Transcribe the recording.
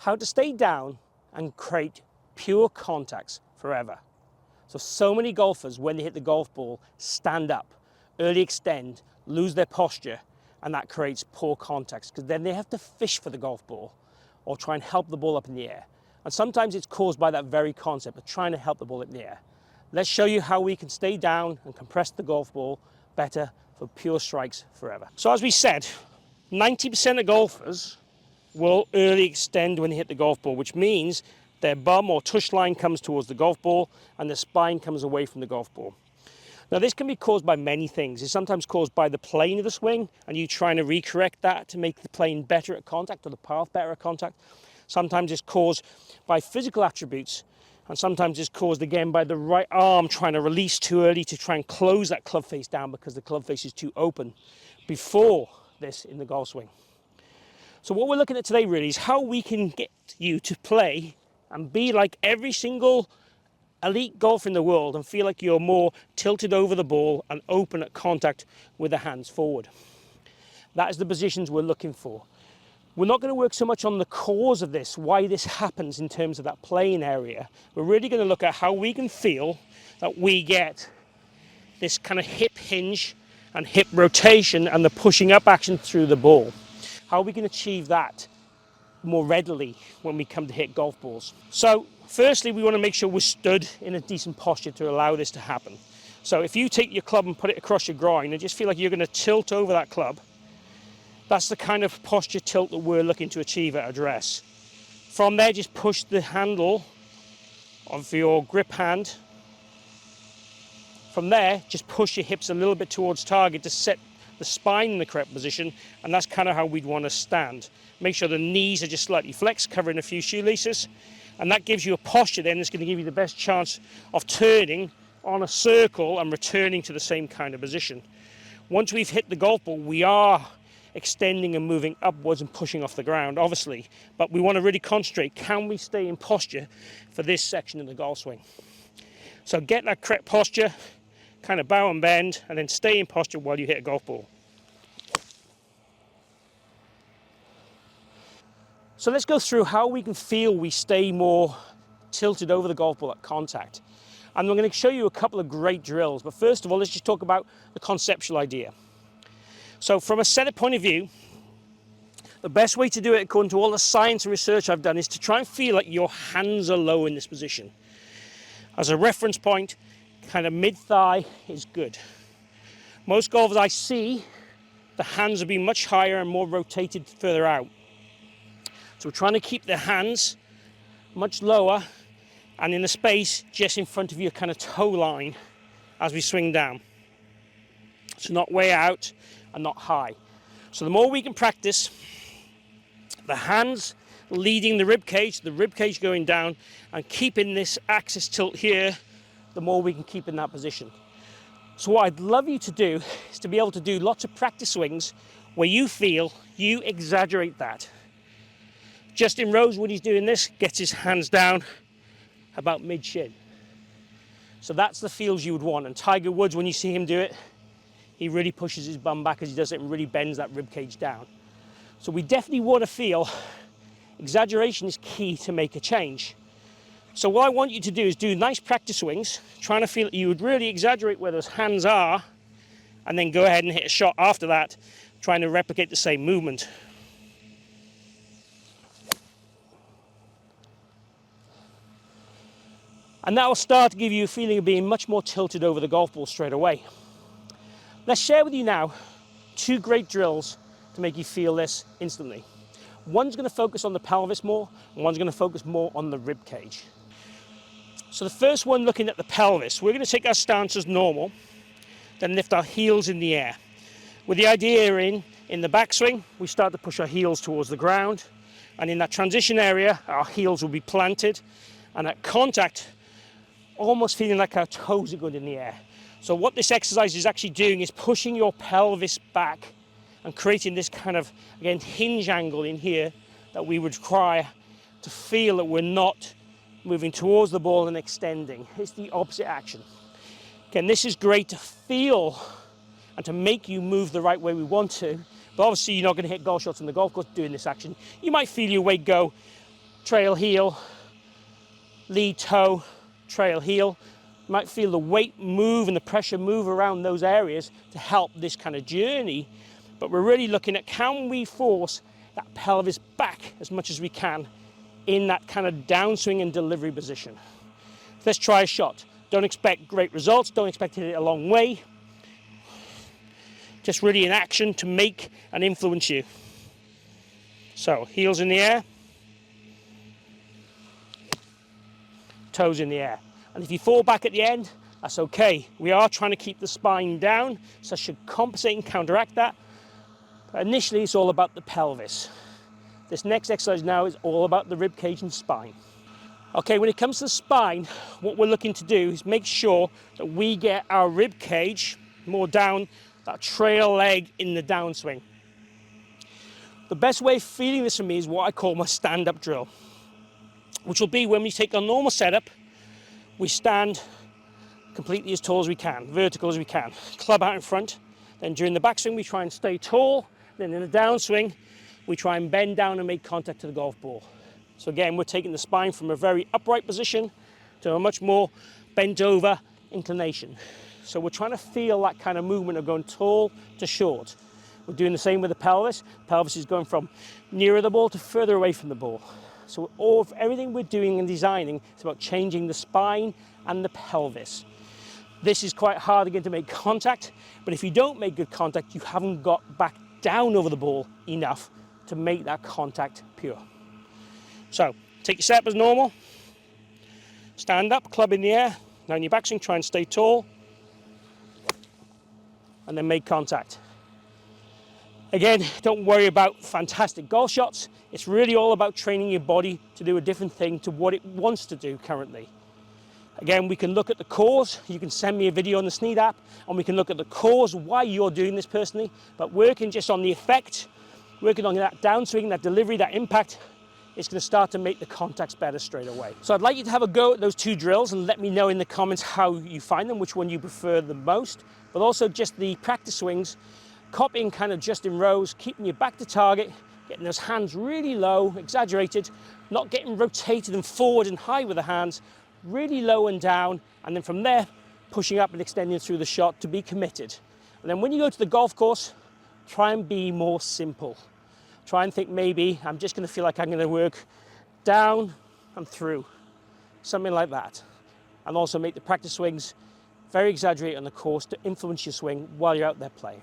how to stay down and create pure contacts forever. So many golfers, when they hit the golf ball, stand up, early extend, lose their posture, and that creates poor contacts, because then they have to fish for the golf ball or try and help the ball up in the air. And sometimes it's caused by that very concept of trying to help the ball up in the air. Let's show you how we can stay down and compress the golf ball better for pure strikes forever. So as we said, 90% of golfers will early extend when they hit the golf ball, which means their bum or tush line comes towards the golf ball and the spine comes away from the golf ball. Now this can be caused by many things. It's sometimes caused by the plane of the swing and you trying to recorrect that to make the plane better at contact or the path better at contact. Sometimes it's caused by physical attributes, and sometimes it's caused again by the right arm trying to release too early to try and close that club face down because the club face is too open before this in the golf swing. So what we're looking at today really is how we can get you to play and be like every single elite golfer in the world and feel like you're more tilted over the ball and open at contact with the hands forward. That is the positions we're looking for. We're not going to work so much on the cause of this, why this happens in terms of that playing area. We're really going to look at how we can feel that we get this kind of hip hinge and hip rotation and the pushing up action through the ball. How we can achieve that more readily when we come to hit golf balls. So firstly, we want to make sure we're stood in a decent posture to allow this to happen. So if you take your club and put it across your groin and just feel like you're going to tilt over that club, that's the kind of posture tilt that we're looking to achieve at address. From there, just push the handle of your grip hand. From there, just push your hips a little bit towards target to set the spine in the correct position, and that's kind of how we'd want to stand. Make sure the knees are just slightly flexed, covering a few shoelaces, and that gives you a posture then that's going to give you the best chance of turning on a circle and returning to the same kind of position. Once we've hit the golf ball, we are extending and moving upwards and pushing off the ground, obviously, but we want to really concentrate, can we stay in posture for this section of the golf swing? So get that correct posture, kind of bow and bend, and then stay in posture while you hit a golf ball. So let's go through how we can feel we stay more tilted over the golf ball at contact. And I'm going to show you a couple of great drills, but first of all, let's just talk about the conceptual idea. So from a setup point of view, the best way to do it, according to all the science and research I've done, is to try and feel like your hands are low in this position. As a reference point, kind of mid-thigh is good. Most golfers I see, the hands will be much higher and more rotated further out. So we're trying to keep the hands much lower and in the space just in front of your kind of toe line as we swing down. So not way out and not high. So the more we can practice the hands leading the rib cage going down and keeping this axis tilt here, the more we can keep in that position. So what I'd love you to do is to be able to do lots of practice swings where you feel you exaggerate that. Justin Rose, when he's doing this, gets his hands down about mid-shin. So that's the feels you would want. And Tiger Woods, when you see him do it, he really pushes his bum back as he does it and really bends that rib cage down. So we definitely want to feel exaggeration is key to make a change. So what I want you to do is do nice practice swings, trying to feel that you would really exaggerate where those hands are, and then go ahead and hit a shot after that, trying to replicate the same movement. And that will start to give you a feeling of being much more tilted over the golf ball straight away. Let's share with you now 2 great drills to make you feel this instantly. One's going to focus on the pelvis more, and one's going to focus more on the rib cage. So the first one, looking at the pelvis, we're going to take our stance as normal, then lift our heels in the air. With the idea in the backswing, we start to push our heels towards the ground, and in that transition area, our heels will be planted, and at contact, almost feeling like our toes are good in the air. So what this exercise is actually doing is pushing your pelvis back and creating this kind of, again, hinge angle in here that we would require to feel that we're not moving towards the ball and extending. It's the opposite action. Again, this is great to feel and to make you move the right way we want to, but obviously you're not going to hit golf shots on the golf course doing this action. You might feel your weight go trail heel, lead toe, trail heel. You might feel the weight move and the pressure move around those areas to help this kind of journey. But we're really looking at, can we force that pelvis back as much as we can in that kind of downswing and delivery position. Let's try a shot. Don't expect great results, don't expect to hit it a long way. Just really in action to make and influence you. So, heels in the air, toes in the air. And if you fall back at the end, that's okay. We are trying to keep the spine down, so I should compensate and counteract that. But initially, it's all about the pelvis. This next exercise now is all about the rib cage and spine. Okay, when it comes to the spine, what we're looking to do is make sure that we get our rib cage more down that trail leg in the downswing. The best way of feeling this for me is what I call my stand-up drill, which will be when we take our normal setup, we stand completely as tall as we can, vertical as we can, club out in front. Then during the backswing, we try and stay tall. Then in the downswing, we try and bend down and make contact to the golf ball. So again, we're taking the spine from a very upright position to a much more bent over inclination. So we're trying to feel that kind of movement of going tall to short. We're doing the same with the pelvis. Pelvis is going from nearer the ball to further away from the ball. So everything we're doing and designing is about changing the spine and the pelvis. This is quite hard again to make contact, but if you don't make good contact, you haven't got back down over the ball enough to make that contact pure. So, take your setup as normal, stand up, club in the air, now in your backswing, try and stay tall, and then make contact. Again, don't worry about fantastic golf shots. It's really all about training your body to do a different thing to what it wants to do currently. Again, we can look at the cause. You can send me a video on the Sneed app, and we can look at the cause, why you're doing this personally, but working just on the effect, working on that downswing, that delivery, that impact, it's going to start to make the contacts better straight away. So I'd like you to have a go at those two drills and let me know in the comments how you find them, which one you prefer the most, but also just the practice swings, copying kind of just in rows, keeping your back to target, getting those hands really low, exaggerated, not getting rotated and forward and high with the hands, really low and down, and then from there, pushing up and extending through the shot to be committed. And then when you go to the golf course, try and be more simple. Try and think maybe I'm just going to feel like I'm going to work down and through, something like that. And also make the practice swings very exaggerated on the course to influence your swing while you're out there playing.